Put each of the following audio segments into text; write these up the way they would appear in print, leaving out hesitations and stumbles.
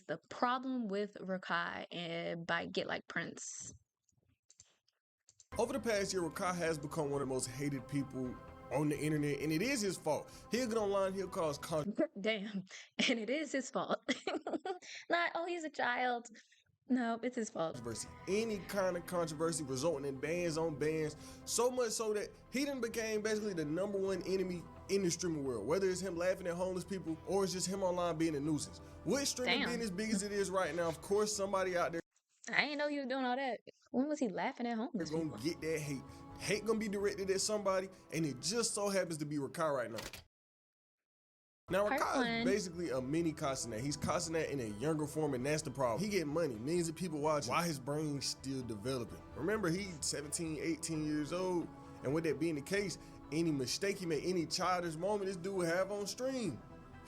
the problem with Rakai and by Get Like Prince? Over the past year, Rakai has become one of the most hated people on the internet, and it is his fault. He'll get online, he'll cause Damn. And it is his fault. Not, oh, he's a child. No, it's his fault. controversy. Any kind of controversy resulting in bans on bans, so much so that he done became basically the #1 enemy in the streaming world. Whether it's him laughing at homeless people or it's just him online being a nuisance. With streaming Damn. being as big as it is right now, of course somebody out there I didn't know he was doing all that. When was he laughing at homeless gonna people? get that hate. Hate gonna be directed at somebody, and it just so happens to be Rakai right now. Now, Part Rakai one. is basically a mini Castanet. He's Castanet in a younger form, and that's the problem. He getting money, millions of people watching, while his brain's still developing. Remember, he's 17, 18 years old, and with that being the case, any mistake he made, any childish moment this dude would have on stream,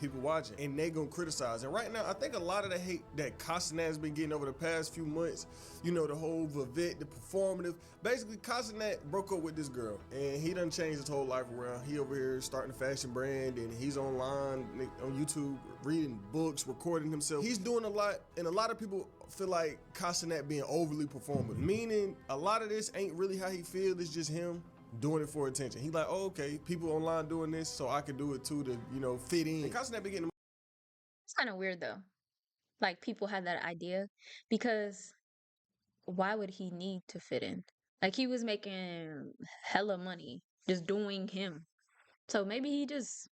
people watching, and they gonna criticize. And right now, I think a lot of the hate that Castanet has been getting over the past few months, you know, the whole Vivette, the performative, basically Castanet broke up with this girl, and he done changed his whole life around. He over here starting a fashion brand, and he's online on YouTube, reading books, recording himself. He's doing a lot, and a lot of people feel like Castanet being overly performative, meaning a lot of this ain't really how he feels, it's just him doing it for attention. He like, oh, okay, people online doing this, so I can do it too to, you know, fit in. And Castanet be getting It's kind of weird though. Like people have that idea because why would he need to fit in? Like he was making hella money just doing him. So maybe he just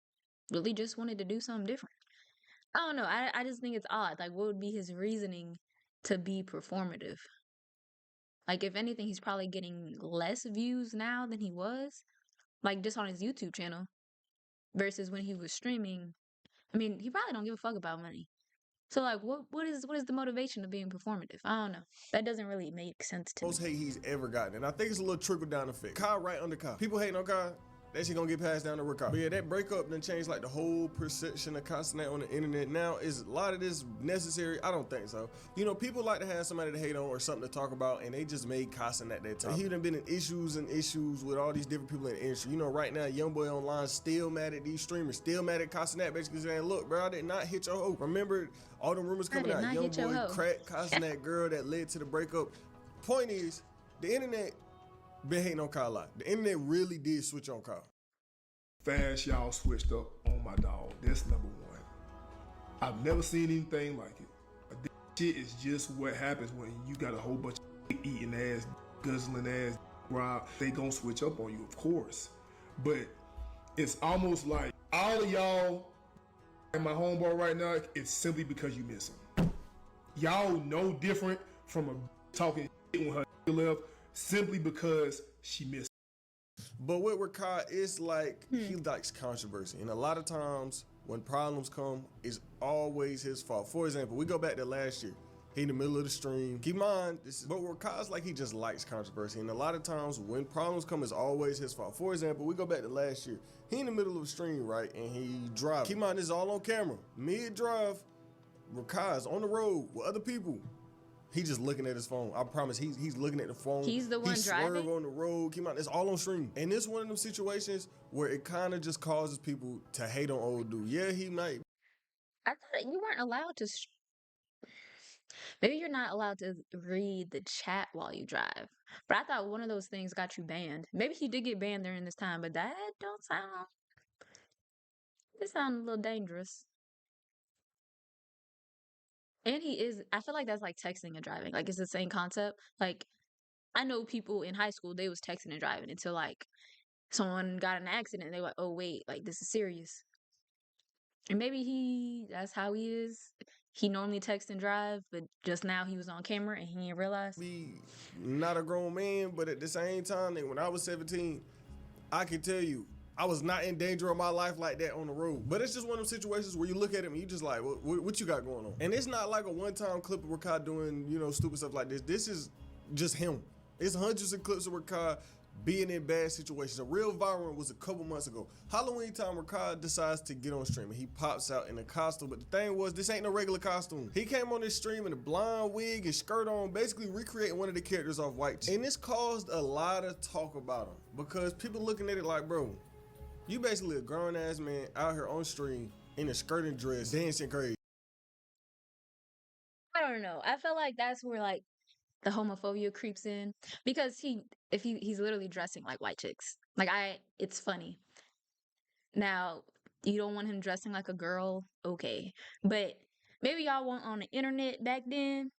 really just wanted to do something different. I don't know. I just think it's odd. Like what would be his reasoning to be performative? Like if anything, he's probably getting less views now than he was. Like just on his YouTube channel versus when he was streaming. I mean, he probably don't give a fuck about money. So like what is the motivation of being performative? I don't know. That doesn't really make sense to me. most hate he's ever gotten, and I think it's a little trickle down effect. Kai right under Kai. People hating on Kai, that shit gonna get passed down to Rakai. But yeah, that breakup done changed like the whole perception of Castanet on the internet. Now, is a lot of this necessary? I don't think so. You know, people like to have somebody to hate on or something to talk about, and they just made Castanet that time. He done been in issues and issues with all these different people in the industry. You know, right now, YoungBoy online still mad at these streamers, still mad at Castanet, basically saying, look, bro, I did not hit your hoe. Remember all the rumors coming out, YoungBoy cracked Castanet girl that led to the breakup. Point is, the internet been hating on Kyle a lot. The internet really did switch on Kyle. Fast y'all switched up on my dog. That's #1. I've never seen anything like it. This shit is just what happens when you got a whole bunch of eating ass, guzzling ass, Rob. They gonna switch up on you, of course. But it's almost like all of y'all and my homeboy right now, it's simply because you miss him. Y'all no different from a talking shit when her left simply because she missed. But with Rakai, it's like he likes controversy. And a lot of times when problems come, it's always his fault. For example, we go back to last year. He in the middle of the stream. Keep in mind, but Rakai's like he just likes controversy. And a lot of times when problems come, it's always his fault. For example, we go back to last year. He in the middle of the stream, right? And he drives. Keep in mind, this is all on camera. Mid-drive, Rakai's on the road with other people. He just looking at his phone. I promise he's looking at the phone. He's the one driving? on the road. Keep out. It's all on stream. And this one of them situations where it kind of just causes people to hate on old dude. Yeah, he might. I thought you weren't allowed to. Maybe you're not allowed to read the chat while you drive. But I thought one of those things got you banned. Maybe he did get banned during this time, but that don't sound. This sounds a little dangerous. And he is. I feel like that's like texting and driving. Like it's the same concept. Like I know people in high school they was texting and driving until like someone got in an accident and they were like, oh wait, like this is serious. And maybe that's how he is. He normally texts and drive, but just now he was on camera and he didn't realize. Be not a grown man, but at the same time, when I was 17, I can tell you, I was not in danger of my life like that on the road. But it's just one of those situations where you look at him and you just like, what you got going on? And it's not like a one-time clip of Rakai doing, you know, stupid stuff like this. This is just him. It's hundreds of clips of Rakai being in bad situations. A real viral one was a couple months ago. Halloween time, Rakai decides to get on stream and he pops out in a costume. But the thing was, this ain't no regular costume. He came on this stream in a blonde wig and skirt on, basically recreating one of the characters off White. And this caused a lot of talk about him because people looking at it like, bro, you basically a grown ass man out here on stream in a skirt and dress dancing crazy. I don't know. I feel like that's where like the homophobia creeps in because he's literally dressing like white chicks. Like it's funny. Now, you don't want him dressing like a girl, okay. But maybe y'all want on the internet back then,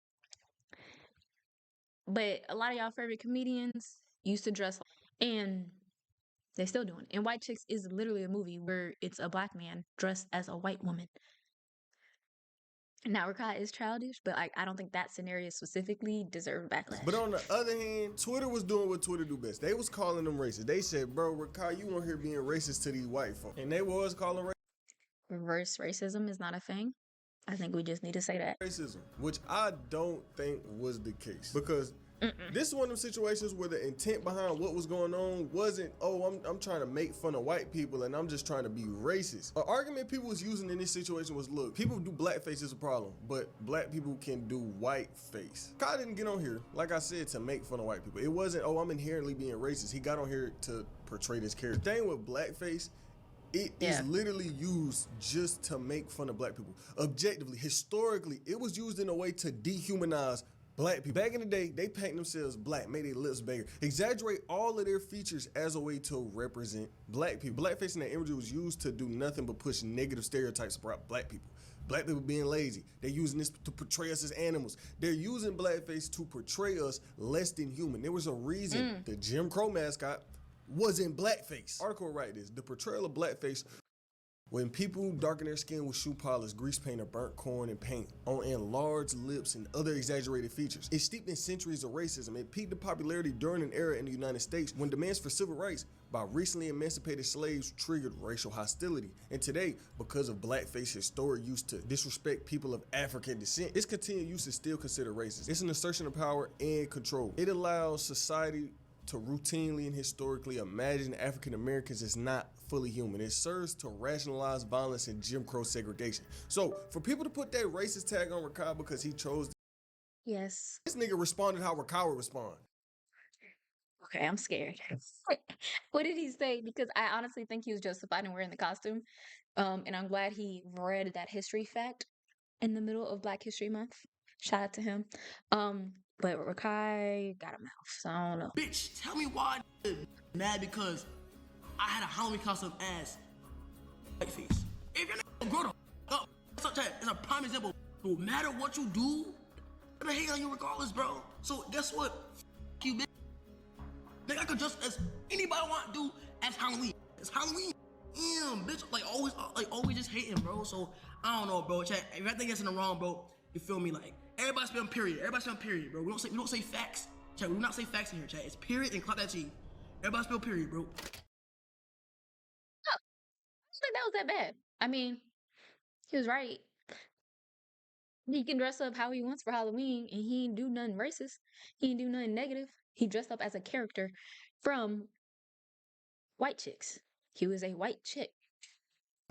but a lot of y'all favorite comedians used to dress and they still doing it. And White Chicks is literally a movie where it's a black man dressed as a white woman. Now, Rakai is childish, but like I don't think that scenario specifically deserved But backlash. on the other hand, Twitter was doing what Twitter do best. They was calling them racist. They said, bro, Rakai, you on here being racist to these white folks. And they was calling Reverse racism is not a thing. I think we just need to say that. racism, which I don't think was the case. Because this is one of them situations where the intent behind what was going on wasn't, oh, I'm trying to make fun of white people and I'm just trying to be racist. An argument people was using in this situation was, look, people do blackface is a problem, but black people can do whiteface. Kai didn't get on here, like I said, to make fun of white people. It wasn't, oh, I'm inherently being racist. He got on here to portray this character. The thing with blackface, it is literally used just to make fun of black people. Objectively, historically, it was used in a way to dehumanize black people. Back in the day, they paint themselves black, made their lips bigger, exaggerate all of their features as a way to represent black people. Blackface in that imagery was used to do nothing but push negative stereotypes about black people. Black people being lazy. They're using this to portray us as animals. They're using blackface to portray us less than human. There was a reason the Jim Crow mascot was in blackface. Article right this, the portrayal of blackface when people darken their skin with shoe polish, grease paint, or burnt corn and paint on enlarged lips and other exaggerated features. It's steeped in centuries of racism. It peaked in popularity during an era in the United States when demands for civil rights by recently emancipated slaves triggered racial hostility. And today, because of blackface historic use to disrespect people of African descent, its continued use is still considered racist. It's an assertion of power and control. It allows society to routinely and historically imagine African Americans as not fully human. It serves to rationalize violence and Jim Crow segregation. So for people to put that racist tag on Rakai because he chose, Yes. this nigga responded how Rakai would respond. Okay, I'm scared. What did he say? Because I honestly think he was justified in wearing the costume. And I'm glad he read that history fact in the middle of Black History Month. Shout out to him. But Rakai got a mouth, so I don't know. Bitch, tell me why I'm mad because I had a Halloween costume as whiteface. If you're not grow the up, it's a prime example. No matter what you do, I'm gonna hate on you regardless, bro. So guess what? F you, bitch. Like I could just as anybody I want to do as Halloween. It's Halloween. Damn, bitch. Like always just hating, bro. So I don't know, bro. Chat, if I think that's in the wrong, bro, you feel me? Like everybody spell period. Everybody spell period, bro. We don't say facts. Chat, we do not say facts in here, chat. It's period and clap that G. Everybody spell period, bro. I don't think that was that bad. I mean, he was right. He can dress up how he wants for Halloween, and he ain't do nothing racist. He ain't do nothing negative. He dressed up as a character from White Chicks. He was a white chick.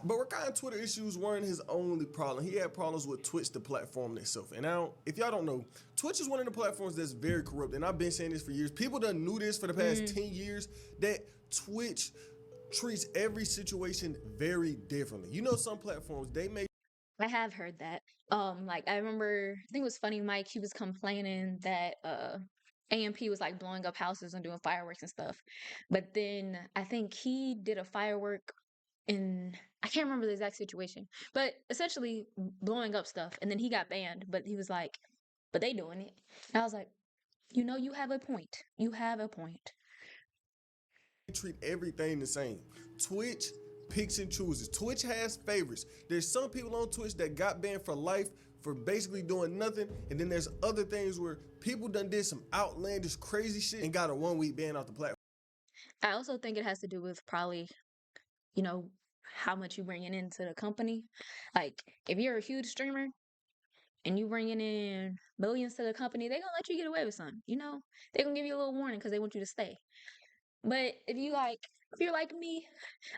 But Rakai Twitter issues weren't his only problem. He had problems with Twitch, the platform itself. And now, if y'all don't know, Twitch is one of the platforms that's very corrupt. And I've been saying this for years. People done knew this for the past 10 years, that Twitch treats every situation very differently. You know, some platforms, they may I have heard that. Like I remember, I think it was Funny Mike. He was complaining that AMP was like blowing up houses and doing fireworks and stuff. But then I think he did a firework in I can't remember the exact situation, but essentially blowing up stuff. And then he got banned. But he was like, "But they doing it." And I was like, "You know, you have a point. You have a point." treat everything the same. Twitch picks and chooses. Twitch has favorites. There's some people on Twitch that got banned for life for basically doing nothing, and then there's other things where people done did some outlandish crazy shit and got a 1-week ban off the platform. I also think it has to do with probably, you know, how much you bringing into the company. Like, if you're a huge streamer and you bringing in millions to the company, they gonna let you get away with something. You know, they gonna give you a little warning because they want you to stay. But if you're like me,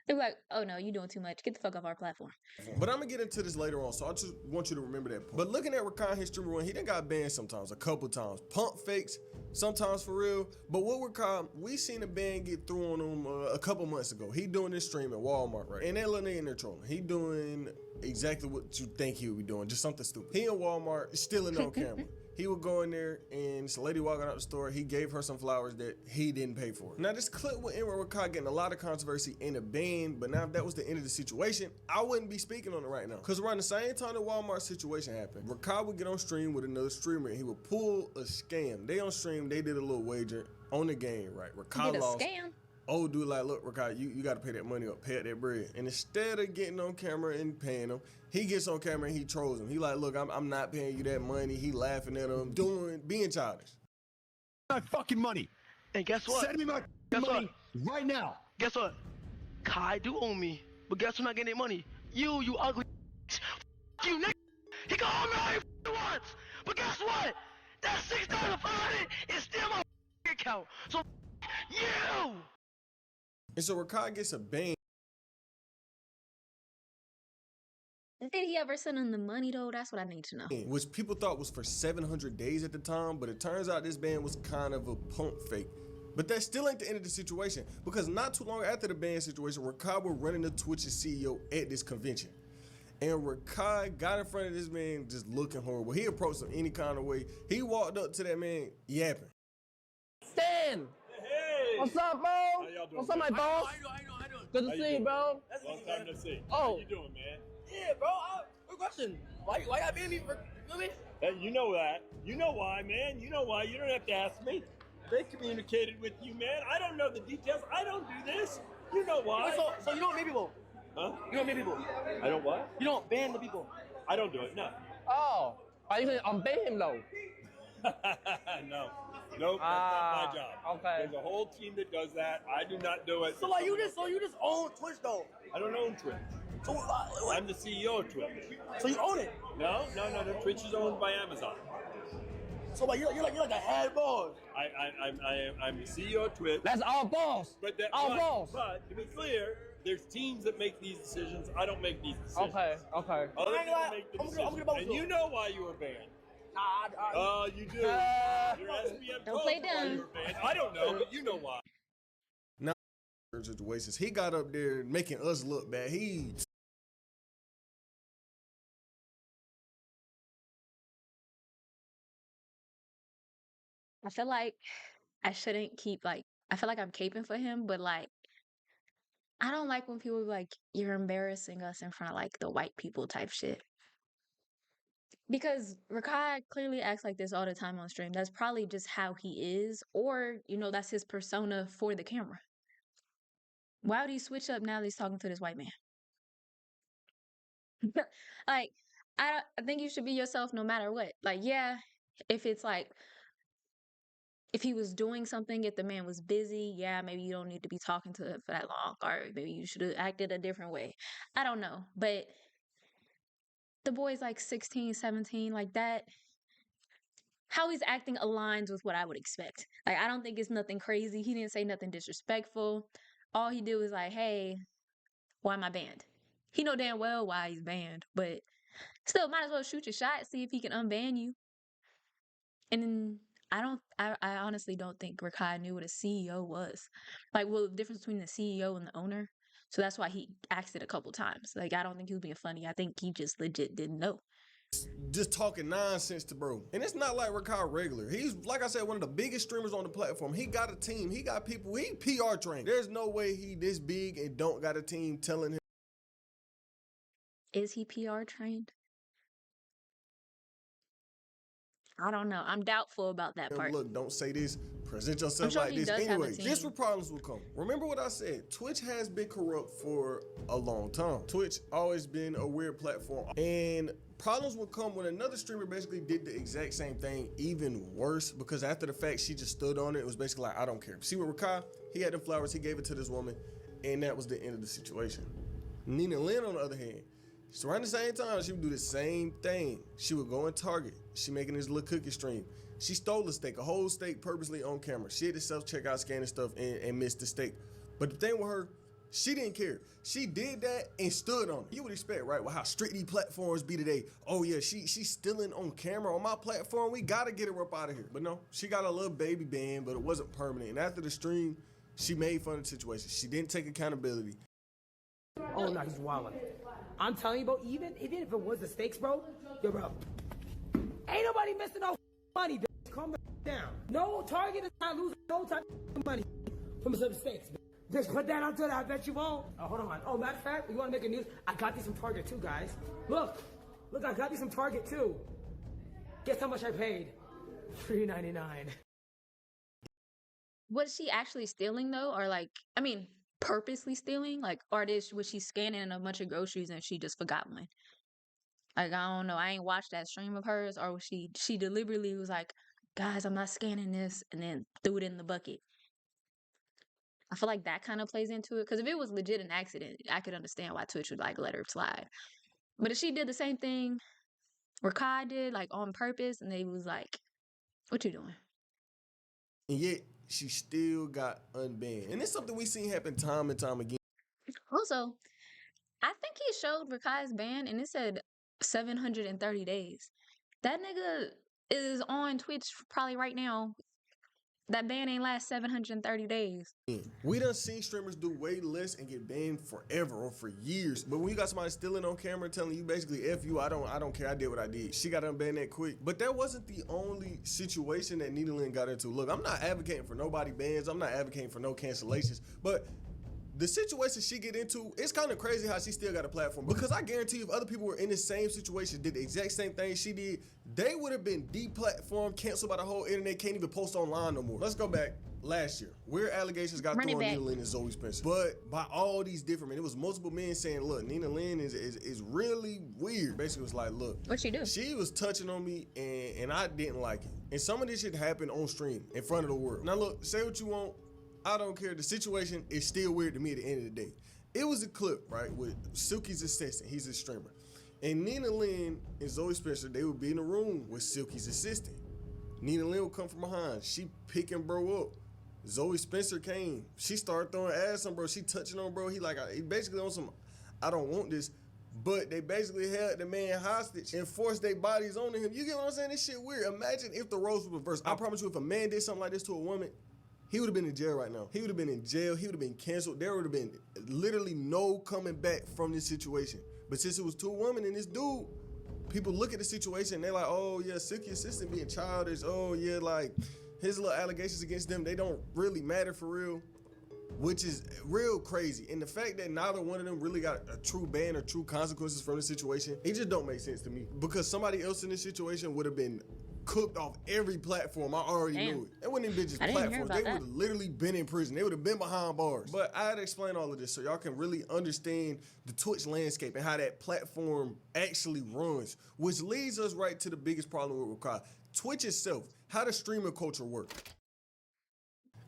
they're like, "Oh no, you doing too much. Get the fuck off our platform." But I'm gonna get into this later on, so I just want you to remember that point. But looking at Rakai history run, he done got banned sometimes, a couple times. Pump fakes, sometimes for real. But what Rakai, we seen a ban get through on him a couple months ago. He doing this stream at Walmart, right? And that little nigga in there trolling. He doing exactly what you think he would be doing, just something stupid. He in Walmart, stealing on camera. He would go in there and this lady walking out the store, he gave her some flowers that he didn't pay for. Now this clip with Rakai getting a lot of controversy in a ban, but now if that was the end of the situation, I wouldn't be speaking on it right now. Cause around the same time the Walmart situation happened, Rakai would get on stream with another streamer and he would pull a scam. They on stream, they did a little wager on the game, right? Rakai lost. Scam. Oh, dude, like, look, Rakai, you got to pay that money up, pay up that bread. And instead of getting on camera and paying him, he gets on camera and he trolls him. He like, look, I'm not paying you that money. He laughing at him, being childish. My fucking money. And guess what? Send me my money right now. Guess what? Kai do owe me, but guess who's not getting that money? You ugly. F you, nigga. He can owe me all he wants, but guess what? That $6,500 is still my account. So you. And so Rakai gets a ban. Did he ever send him the money though? That's what I need to know. Which people thought was for 700 days at the time, but it turns out this ban was kind of a pump fake. But that still ain't the end of the situation, because not too long after the ban situation, Rakai was running the Twitch's CEO at this convention. And Rakai got in front of this man just looking horrible. He approached him any kind of way. He walked up to that man yapping. Stan! Hey! What's up, bro? How y'all doing? What's up, my boss? How you doing? Good to see you, bro. Long time no see. Oh. How you doing, man? Yeah, bro. Good question. Why y'all being me for? You know me? Hey, you know that. You know why, man. You know why. You don't have to ask me. They communicated with you, man. I don't know the details. I don't do this. You know why. So you don't meet people? Huh? You don't meet people? I don't what? You don't ban the people? I don't do it. No. Oh, why you unban him though? No. Nope, that's not my job. Okay. There's a whole team that does that. I do not do it. So like you just own Twitch though? I don't own Twitch. So what? I'm the CEO of Twitch. So you own it? No. Twitch is owned by Amazon. So like you're like a head boss. I'm the CEO of Twitch. That's our boss. But that, Our boss. But to be clear, there's teams that make these decisions. I don't make these decisions. Okay. Other I ain't people gonna- make the I'm decisions. gonna And you know why you were banned. Nah, Oh, you do. Your SPM Don't told play you why dumb. you were banned. I don't know, but you know why. Situations. He got up there making us look bad. I feel like I shouldn't keep I feel like I'm caping for him, but like I don't like when people be like, you're embarrassing us in front of like the white people type shit. Because Rakai clearly acts like this all the time on stream. That's probably just how he is, or that's his persona for the camera. Why would he switch up now that he's talking to this white man? Like, I think you should be yourself no matter what. Like, yeah, if it's like, if he was doing something, if the man was busy, yeah, maybe you don't need to be talking to him for that long, or maybe you should have acted a different way. I don't know, but the boy's like 16, 17, like that. How he's acting aligns with what I would expect. Like, I don't think it's nothing crazy. He didn't say nothing disrespectful. All he did was like, hey, why am I banned? He know damn well why he's banned, but still, might as well shoot your shot, see if he can unban you. And then I honestly don't think Rakai knew what a CEO was. Like, well, the difference between the CEO and the owner. So that's why he asked it a couple times. Like, I don't think he was being funny. I think he just legit didn't know. Just talking nonsense to bro. And it's not like Rakai regular. He's, like I said, one of the biggest streamers on the platform. He got a team. He got people. He PR trained. There's no way he this big and don't got a team telling him. Is he PR trained? I don't know. I'm doubtful about that part. Look, don't say this. Present yourself sure like he this. does have a Anyway, team. this where problems will come. Remember what I said. Twitch has been corrupt for a long time. Twitch always been a weird platform. And problems will come when another streamer basically did the exact same thing, even worse, because after the fact, she just stood on it. It was basically like, I don't care. See with Rakai, he had the flowers, he gave it to this woman, and that was the end of the situation. Nina Lynn, on the other hand, so around the same time, she would do the same thing. She would go in Target. She making this little cookie stream. She stole a steak, a whole steak purposely on camera. She had the self-checkout scanning stuff and missed the steak. But the thing with her, she didn't care. She did that and stood on it. You would expect, right? Well, how strict these platforms be today. Oh yeah, she's stealing on camera on my platform. We gotta get her up out of here. But no, she got a little baby ban, but it wasn't permanent. And after the stream, she made fun of the situation. She didn't take accountability. Oh no, he's wilding. I'm telling you, bro, even if it was the stakes, bro, yo, bro, ain't nobody missing no money, bitch. Calm down. No target is not losing no type of money from some stakes, bitch. Just put that onto that. I bet you won't. Oh, hold on. Oh, matter of fact, you want to make a news? I got these some Target too, guys. Look, I got these some Target too. Guess how much I paid? $3.99. Was she actually stealing though, or like, I mean, purposely stealing? Like, was she scanning a bunch of groceries and she just forgot one? Like, I don't know. I ain't watched that stream of hers, or was she deliberately was like, guys, I'm not scanning this, and then threw it in the bucket. I feel like that kind of plays into it. Because if it was legit an accident, I could understand why Twitch would like let her slide. But if she did the same thing Rakai did, like on purpose, and they was like, "What you doing?" And yet she still got unbanned. And it's something we seen happen time and time again. Also, I think he showed Rakai's ban, and it said 730 days. That nigga is on Twitch probably right now. That ban ain't last 730 days. We done seen streamers do way less and get banned forever or for years. But when you got somebody stealing on camera telling you basically F you, I don't care, I did what I did. She got unbanned that quick. But that wasn't the only situation that Nina Lynn got into. Look, I'm not advocating for nobody bans. I'm not advocating for no cancellations. But the situation she get into, it's kind of crazy how she still got a platform. Because I guarantee you, if other people were in the same situation, did the exact same thing she did, they would have been deplatformed, canceled by the whole internet, can't even post online no more. Let's go back last year. Weird allegations got thrown on Nina Lynn and Zoe Spencer. But by all these different men, it was multiple men saying, look, Nina Lynn is really weird. Basically, it was like, look. What'd she do? She was touching on me and I didn't like it. And some of this shit happened on stream in front of the world. Now look, say what you want. I don't care. The situation is still weird to me at the end of the day. It was a clip, right, with Silky's assistant. He's a streamer. And Nina Lynn and Zoe Spencer, they would be in the room with Silky's assistant. Nina Lynn would come from behind. She picking bro up. Zoe Spencer came. She started throwing ass on bro. She touching on bro. He basically on some, I don't want this. But they basically held the man hostage and forced their bodies on him. You get what I'm saying? This shit weird. Imagine if the roles were reversed. I promise you, if a man did something like this to a woman, he would have been in jail right now. He would have been in jail. He would have been canceled. There would have been literally no coming back from this situation. But since it was two women and this dude, people look at the situation and they're like, oh yeah, Silky assistant being childish. Oh yeah, like his little allegations against them, they don't really matter for real, which is real crazy. And the fact that neither one of them really got a true ban or true consequences from the situation, it just don't make sense to me. Because somebody else in this situation would have been cooked off every platform. I already knew it. It wasn't even bitches platforms. They would have literally been in prison. They would have been behind bars. But I had to explain all of this so y'all can really understand the Twitch landscape and how that platform actually runs, which leads us right to the biggest problem with Rakai. Twitch itself, how does streamer culture work?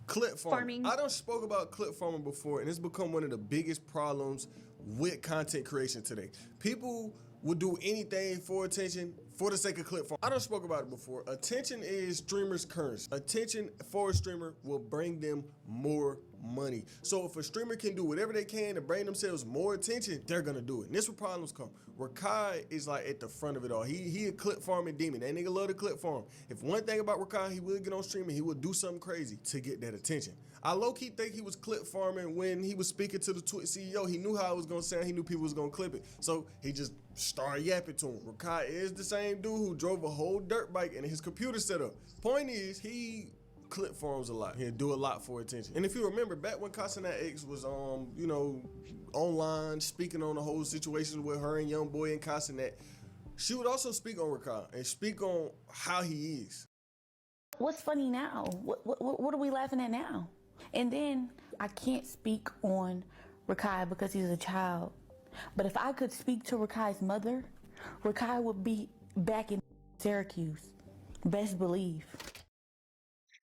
Clip farming. I done spoke about clip farming before, and it's become one of the biggest problems with content creation today. People will do anything for attention for the sake of clip farm. I done spoke about it before. Attention is streamers' currency. Attention for a streamer will bring them more money. So if a streamer can do whatever they can to bring themselves more attention, they're gonna do it. And this is where problems come. Rakai is like at the front of it all. He a clip farming demon. That nigga love to clip farm. If one thing about Rakai, he will get on stream and he will do something crazy to get that attention. I low-key think he was clip farming when he was speaking to the Twitch CEO. He knew how it was gonna sound. He knew people was gonna clip it. So he just started yapping to him. Rakai is the same dude who drove a whole dirt bike and his computer setup. Point is, he clip farms a lot. He'll do a lot for attention. And if you remember, back when Casanat X was online speaking on the whole situation with her and Young Boy and Casanat, she would also speak on Rakai and speak on how he is. What's funny now? What are we laughing at now? And then I can't speak on Rakai because he's a child. But if I could speak to Rakai's mother, Rakai would be back in Syracuse. Best believe.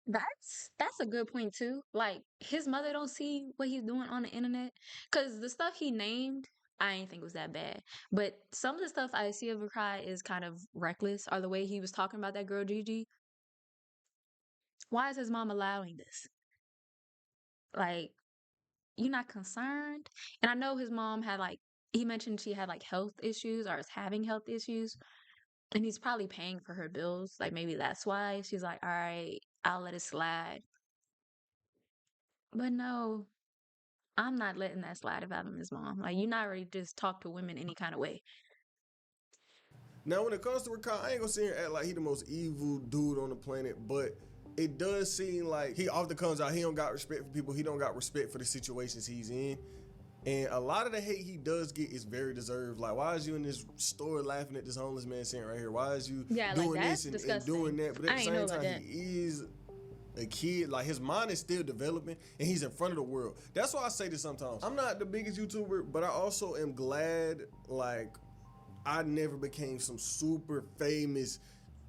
That's a good point too. Like his mother don't see what he's doing on the internet, cause the stuff he named, I ain't think was that bad. But some of the stuff I see of Rakai is kind of reckless. Or the way he was talking about that girl Gigi. Why is his mom allowing this? Like, you're not concerned? And I know his mom had he mentioned she had health issues or is having health issues. And he's probably paying for her bills. Like maybe that's why she's like, all right, I'll let it slide. But no, I'm not letting that slide if I'm his mom. Like, you're not ready to just talk to women any kind of way. Now, when it comes to Rakai, I ain't gonna sit here and act like he the most evil dude on the planet, but it does seem like he often comes out, he don't got respect for people, he don't got respect for the situations he's in. And a lot of the hate he does get is very deserved. Like, why is you in this store laughing at this homeless man sitting right here? Why is you doing this and doing that? But at the same time, he is a kid. Like, his mind is still developing and he's in front of the world. That's why I say this sometimes. I'm not the biggest YouTuber, but I also am glad, like, I never became some super famous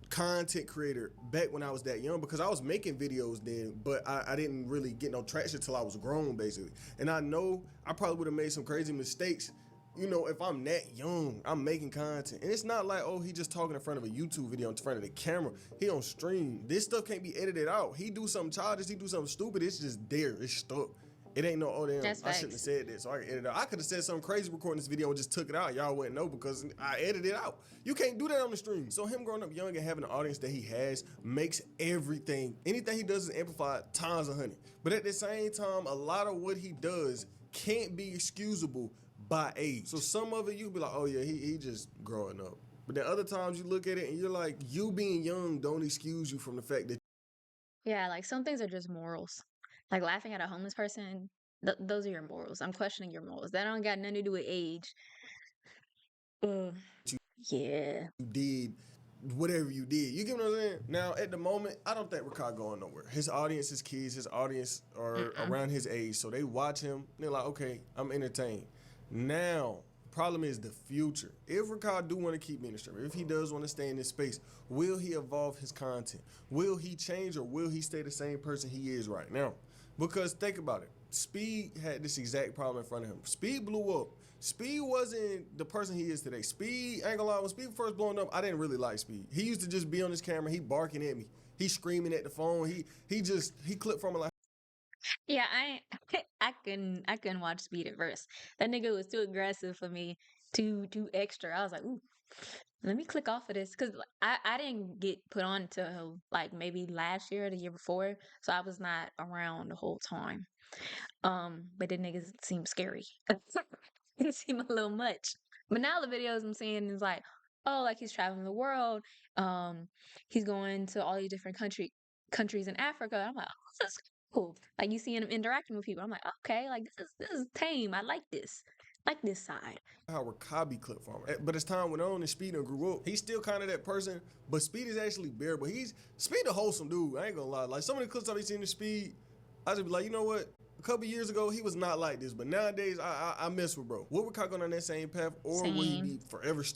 content creator back when I was that young, because I was making videos then, but I didn't really get no traction till I was grown, basically. And I know I probably would have made some crazy mistakes, you know, if I'm that young, I'm making content. And it's not like, oh, he just talking in front of a YouTube video in front of the camera. He on stream. This stuff can't be edited out. He do something childish, he do something stupid, it's just there, it's stuck. It ain't no, oh damn, I shouldn't have said that, so I can edit it out. I could have said something crazy recording this video and just took it out. Y'all wouldn't know because I edited it out. You can't do that on the stream. So him growing up young and having an audience that he has makes anything he does is amplified times 100. But at the same time, a lot of what he does can't be excusable by age. So some of it you be like, oh yeah, he just growing up. But then other times you look at it and you're like, you being young don't excuse you from the fact that Yeah, like some things are just morals. Like laughing at a homeless person, those are your morals. I'm questioning your morals. That don't got nothing to do with age. Yeah. you did whatever you did. You get what I'm saying? Now, at the moment, I don't think Rakai going nowhere. His audience is kids. His audience are around his age. So they watch him. And they're like, okay, I'm entertained. Now, problem is the future. If Rakai do want to keep being a streamer, if he does want to stay in this space, will he evolve his content? Will he change or will he stay the same person he is right now? Because think about it. Speed had this exact problem in front of him. Speed blew up. Speed wasn't the person he is today. Speed, I ain't gonna lie, when Speed first blowing up, I didn't really like Speed. He used to just be on his camera, he barking at me. He screaming at the phone. He clipped from it like. Yeah, I couldn't watch Speed at first. That nigga was too aggressive for me, too extra. I was like, ooh, let me click off of this. Cause I didn't get put on until like maybe last year or the year before. So I was not around the whole time. But the niggas seem scary. It seemed a little much. But now the videos I'm seeing is like, oh, like he's traveling the world. He's going to all these different countries in Africa. I'm like, oh, this is cool. Like you seeing him interacting with people. I'm like, okay, like this is tame. I like this. I like this side. How Rakai clip from him. But as time went on and Speed and grew up, he's still kind of that person, but Speed is actually bearable. Speed a wholesome dude. I ain't gonna lie. Like some of the clips I've seen in Speed, I just be like, you know what? A couple years ago, he was not like this, but nowadays, I mess with bro. Will Rakai go on that same path, or will he be forever stuck?